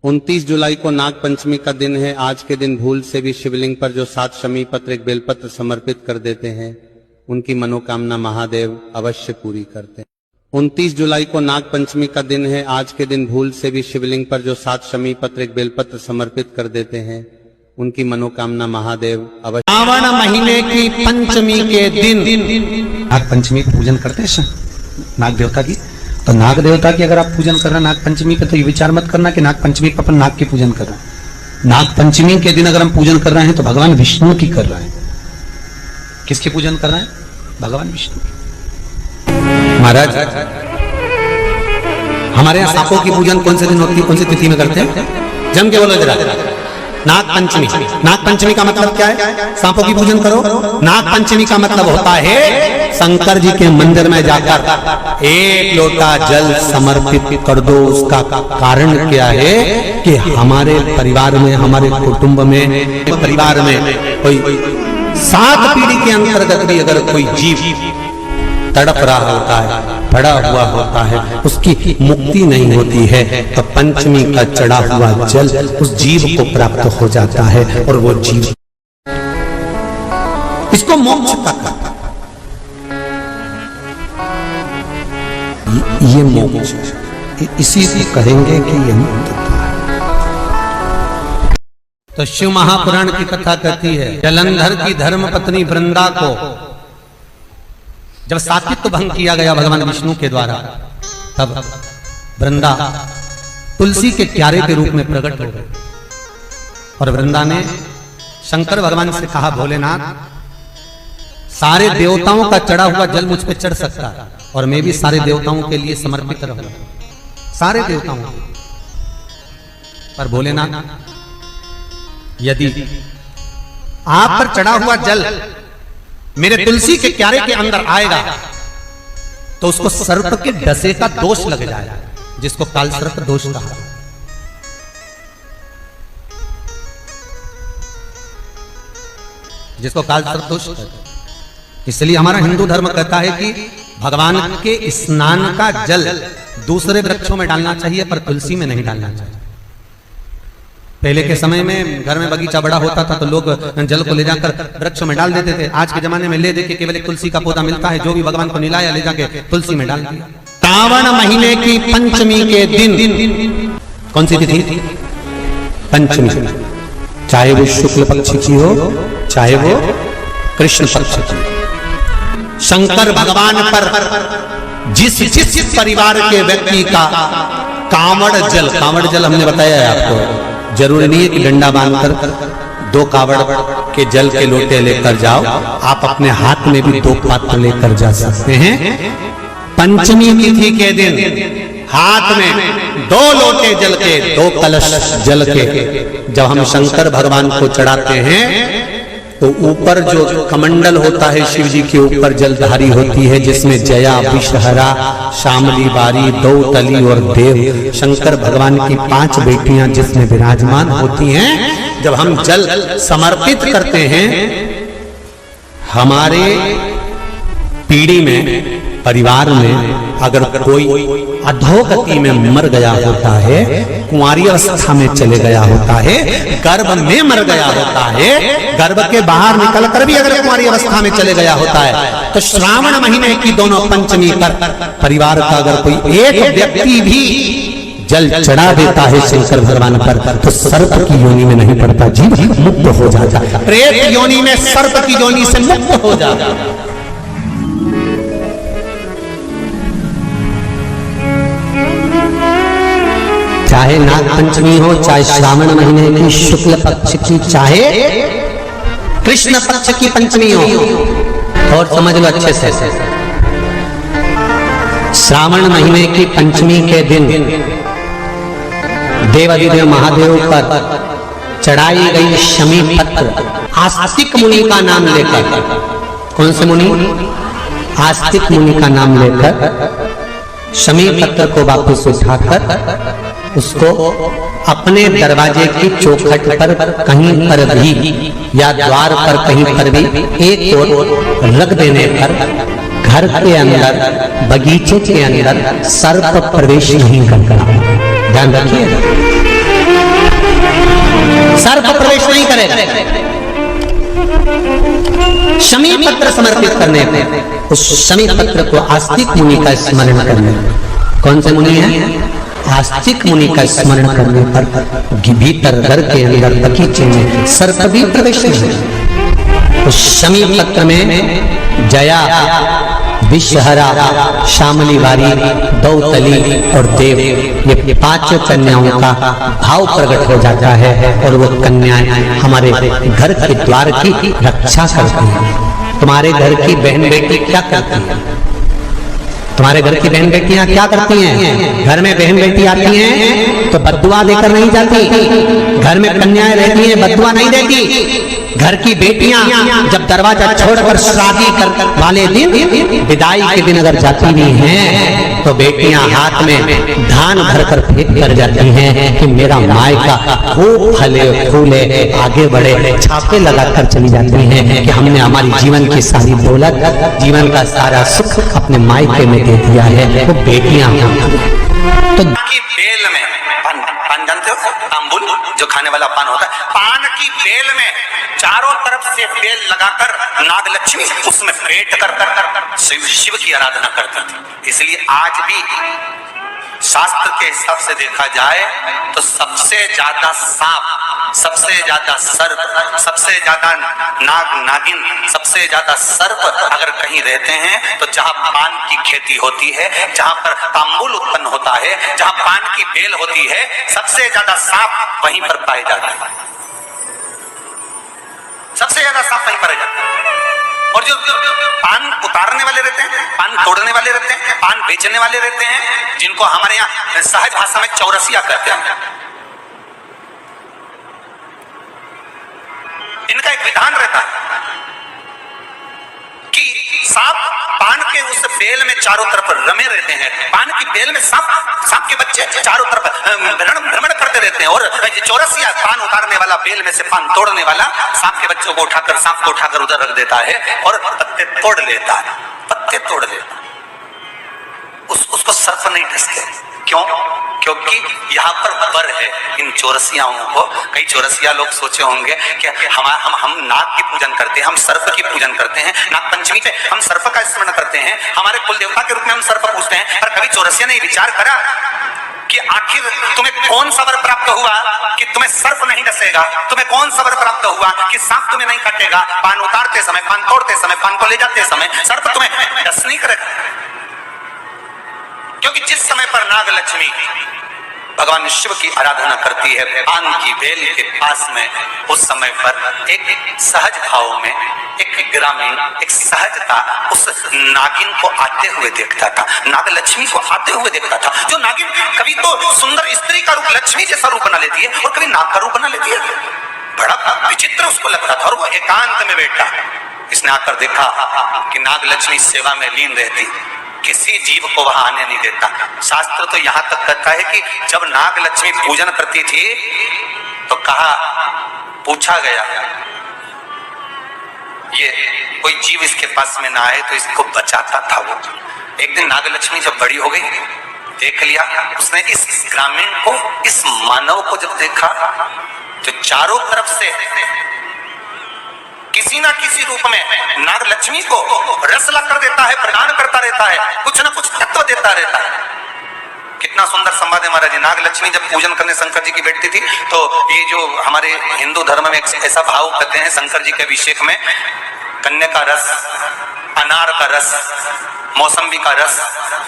29 जुलाई को नाग पंचमी का दिन है। आज के दिन भूल से भी शिवलिंग पर जो 7 शमी पत्र एक बेलपत्र समर्पित कर देते हैं, उनकी मनोकामना महादेव अवश्य पूरी करते हैं। 29 जुलाई को नाग पंचमी का दिन है। आज के दिन भूल से भी शिवलिंग पर जो 7 शमी पत्र एक बेलपत्र समर्पित कर देते हैं, उनकी मनोकामना महादेव अवश्य। श्रावण महीने की पंचमी के दिन नाग पंचमी पूजन करते हैं नाग देवता की। तो नाग देवता की अगर आप पूजन कर रहे हैं नाग पंचमी पे, तो ये विचार मत करना कि नाग पंचमी पर अपन नाग की पूजन कर रहे हैं। नाग पंचमी के दिन अगर हम पूजन कर रहे हैं तो भगवान विष्णु की कर रहे हैं। किसकी पूजन कर रहे हैं? भगवान विष्णु की। महाराज, हमारे यहाँ सांपों की पूजन कौन से दिन होती है, कौन सी तिथि में करते हैं? जम के बोलो जरा। नाग पंचमी। नाग पंचमी का मतलब क्या है? सांपों की पूजन करो। नाग पंचमी का मतलब होता है शंकर जी के मंदिर में जाकर 1 लोटा जल समर्पित कर दो। उसका कारण क्या है कि हमारे परिवार में, हमारे कुटुंब में, परिवार में कोई 7 पीढ़ी के अंतर्गत भी अगर कोई जीव तड़प रहा होता है, पड़ा हुआ होता है, उसकी मुक्ति नहीं होती है, तो पंचमी का चढ़ा हुआ जल उस जीव को प्राप्त हो जाता है और वो जीव इसको मोक्ष का कहता है। ये मोक्ष इसी से कहेंगे कि ये मुक्तता है। तो शिव महापुराण की कथा कहती है, जलंधर की धर्म पत्नी वृंदा को जब सात्वित्व भंग किया गया भगवान विष्णु के द्वारा, तब वृंदा तुलसी के क्यारे के रूप में प्रकट हो गए। और वृंदा ने शंकर भगवान से कहा, भोलेनाथ, सारे देवताओं का चढ़ा हुआ जल मुझ पे चढ़ सकता है और मैं भी सारे देवताओं के लिए समर्पित रहूंगा, सारे देवताओं को। पर भोलेनाथ, यदि आप पर चढ़ा हुआ जल मेरे तुलसी के क्यारे के अंदर आएगा तो उसको सर्प के डसे का दोष लग जाएगा, जिसको काल सर्प दोष कहा। जिसको काल सर्प दोष कहते हैं। इसलिए हमारा हिंदू धर्म कहता है कि भगवान के स्नान का जल दूसरे वृक्षों में डालना चाहिए, पर तुलसी में नहीं डालना चाहिए। पहले के समय में घर में बगीचा बड़ा होता था तो लोग जल को ले जाकर वृक्षों में डाल देते थे। आज के जमाने में ले दे के केवल एक तुलसी का पौधा मिलता है, जो भी भगवान को निलाया ले जाके तुलसी में डाल दिया। श्रावण महीने की पंचमी के दिन, कौन सी तिथि? पंचमी। चाहे वो शुक्ल पक्ष की हो, चाहे वो कृष्ण पक्ष की। शंकर भगवान पर जिस परिवार के व्यक्ति का कांवड़ जल हमने बताया है आपको, जरूरी नहीं है कि डंडा बांधकर 2 कावड़ के जल के लोटे लेकर जाओ, आप अपने हाथ में भी 2 पात्र लेकर जा सकते हैं। पंचमी तिथि के दिन हाथ में 2 लोटे जल के, 2 कलश जल के जब हम शंकर भगवान को चढ़ाते हैं, तो ऊपर जो कमंडल होता है शिव जी के ऊपर जलधारी होती है, जिसमें जया, विषहरा, शामली बारी, दौतली और देव, शंकर भगवान की 5 बेटियां जिसमें विराजमान होती हैं। जब हम जल समर्पित करते हैं, हमारे पीढ़ी में, परिवार में अगर कोई अधोगति में मर गया होता है, कुंवारी अवस्था में चले गया होता है, गर्भ में मर गया होता है, गर्भ के बाहर निकलकर भी अगर कुंवारी अवस्था में चले गया होता है, तो श्रावण महीने की दोनों पंचमी पर परिवार का अगर कोई एक व्यक्ति भी जल चढ़ा देता है शंकर भगवान पर, तो सर्प की योनि में नहीं पड़ता, जीव मुक्त हो जाता है। प्रेत योनि में सर्प की योनि से मुक्त हो जाता है। चाहे नाग पंचमी हो, चाहे श्रावण महीने की शुक्ल पक्ष की, चाहे कृष्ण पक्ष की पंचमी हो, और समझ लो अच्छे से, श्रावण महीने की पंचमी के दिन देवाधिदेव महादेव पर चढ़ाई गई शमी पत्र आस्तिक मुनि का नाम लेकर, कौन से मुनि? आस्तिक मुनि का नाम लेकर शमी पत्र को वापस उठाकर उसको अपने दरवाजे की चौखट पर कहीं पर भी या द्वार पर कहीं पर भी एक ओर रख देने पर घर के अंदर, बगीचे के अंदर सर्प प्रवेश नहीं करता। ध्यान रखिए। करेगा? शमी पत्र समर्पित करने पे, उस शमी पत्र को आस्तिक मुनि का स्मरण करने, कौन से मुनि है? आस्तिक मुनि का स्मरण करने पर भीतर घर के अंदर बगीचे में सर्प भी प्रवेश है। उस शमी पत्र में जया, विषहरा, शामली वारी, दौतली और देव, ये 5 कन्याओं का भाव प्रकट हो जाता है और वो कन्याएं हमारे घर के द्वार की रक्षा करती हैं। तुम्हारे घर की बहन बेटी क्या करती है? तुम्हारे घर की बहन बेटियां क्या करती हैं? घर में बहन बेटी आती हैं तो बद्दुआ देकर नहीं जाती। घर में कन्याएं रहती हैं, बद्दुआ नहीं देती। घर की बेटियां जब दरवाजा छोड़कर शादी कर वाले दिन, विदाई के दिन अगर जाती भी हैं तो बेटियां हाथ में धान भरकर फेंक कर जाती हैं कि मेरा मायका खूब फले फूले आगे बढ़े। छापे लगाकर चली जाती हैं कि हमने हमारी जीवन की सारी दौलत, जीवन का सारा सुख अपने मायके में दे दिया है। वो बेटियां तो की बेल में पान जानते हो? तांबुल जो खाने वाला पान होता है, पान की बेल में चारों तरफ से बेल लगाकर नागलक्ष्मी उसमें पेट कर शिव की आराधना करती थी। इसलिए आज भी शास्त्र के हिसाब से देखा जाए तो सबसे ज्यादा सांप, सबसे ज्यादा सर्प, सबसे ज्यादा नाग नागिन, सबसे ज्यादा सर्प अगर कहीं रहते हैं तो जहां पान की खेती होती है, जहां पर तांबुल उत्पन्न होता है, जहां पान की बेल होती है, सबसे ज्यादा सांप वहीं पर पाए जाते हैं। सबसे ज्यादा सांप वहीं पाए जाते हैं। और जो पान उतारने वाले रहते हैं, पान तोड़ने वाले रहते हैं, पान बेचने वाले रहते हैं, जिनको हमारे यहाँ सहज भाषा में चौरसिया कहते हैं, इनका एक विधान रहता है कि सांप पान के उस बेल में चारों तरफ रमे रहते हैं। पान की बेल में सांप के बच्चे चारों तरफ भ्रमण करते रहते हैं। और चौरसिया पान उतारने वाला, बेल में से पान तोड़ने वाला, सांप के बच्चों को उठाकर, सांप को उठाकर उधर रख देता है और पत्ते तोड़ लेता है, पत्ते तोड़ लेता। उसको सर्प नहीं डसते। क्यों? क्योंकि यहाँ पर वर है इन चौरसियाओं को। कई चौरसिया लोग सोचे होंगे कि हम नाग की पूजन करते हैं, हम सर्प की पूजन करते हैं, नाग पंचमी पे हम सर्प का स्मरण करते हैं, हमारे कुल देवता के रूप में हम सर्प पूजते हैं। पर कभी चौरसिया ने विचार करा कि आखिर तुम्हें कौन सा वर प्राप्त हुआ कि तुम्हें सर्प नहीं डसेगा? तुम्हें कौन सा वर प्राप्त हुआ कि सांप तुम्हें नहीं काटेगा? पान उतारते समय, पान तोड़ते समय, पान को ले जाते समय सर्प तुम्हें डस नहीं करेगा। क्योंकि जिस समय पर नागलक्ष्मी भगवान शिव की आराधना करती है पान की बेल के पास में, उस समय पर एक सहज भाव में, एक ग्रामीण, एक सहजता उस नागिन को आते हुए देखता था, नागलक्ष्मी को आते हुए देखता था। जो नागिन कभी तो सुंदर स्त्री का रूप, लक्ष्मी जैसा रूप बना लेती है, और कभी नाग का रूप बना लेती है। बड़ा विचित्र उसको लगता था। और वो एकांत में बैठा, इसने आकर देखा कि नागलक्ष्मी सेवा में लीन रहती, किसी जीव को वहां आने नहीं देता। शास्त्र तो यहां तक कहता है कि जब नागलक्ष्मी पूजन करती थी तो कहा, पूछा गया ये कोई जीव इसके पास में ना आए तो इसको बचाता था वो। एक दिन नागलक्ष्मी जब बड़ी हो गई, देख लिया उसने इस ग्रामीण को, इस मानव को जब देखा तो चारों तरफ से किसी ना किसी रूप में नागलक्ष्मी को रसला कर देता है, प्रदान करता रहता है, कुछ ना कुछ तत्व देता रहता है। कितना सुंदर संवाद है महाराज जी। नागलक्ष्मी जब पूजन करने शंकर जी की बैठती थी तो ये जो हमारे हिंदू धर्म में ऐसा भाव कहते हैं, शंकर जी के अभिषेक में कन्या का रस, अनार का रस, मौसम्बी का रस,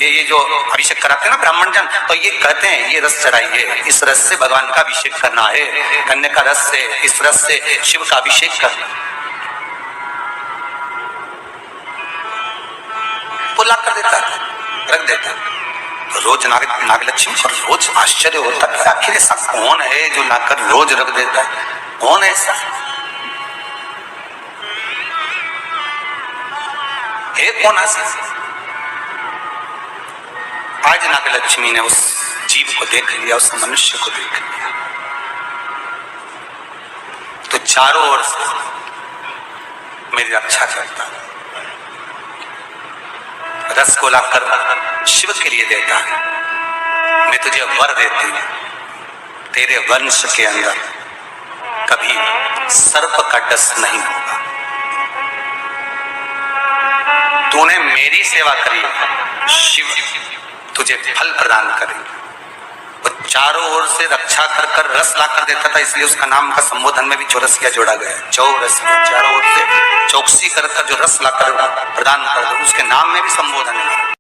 ये जो अभिषेक कराते हैं ना ब्राह्मण जन, तो ये कहते हैं ये रस चढ़ाइए, इस रस से भगवान का अभिषेक करना है, कन्या का रस से, इस रस से शिव का अभिषेक करना। ला कर देता, रख देता। तो रोज नागलक्ष्मी पर रोज आश्चर्य होता कि आखिर ऐसा कौन है जो लाकर रोज रख देता है? कौन है ऐसा? है कौन ऐसा? आज नागलक्ष्मी ने उस जीव को देख लिया, उस मनुष्य को देख लिया, तो चारों ओर से मेरी रक्षा करता, रस को लाकर शिव के लिए देता है। मैं तुझे वर देती हूं, तेरे वंश के अंदर कभी सर्प का डस नहीं होगा। तूने मेरी सेवा करी, शिव तुझे फल प्रदान करेंगे। वो चारों ओर से रक्षा कर कर रस ला कर देता था, इसलिए उसका नाम का संबोधन में भी चौरसिया जोड़ा गया। चौरसिया, चारों ओर से चौकसी कर कर जो रस ला कर प्रदान कर दे, उसके नाम में भी संबोधन है।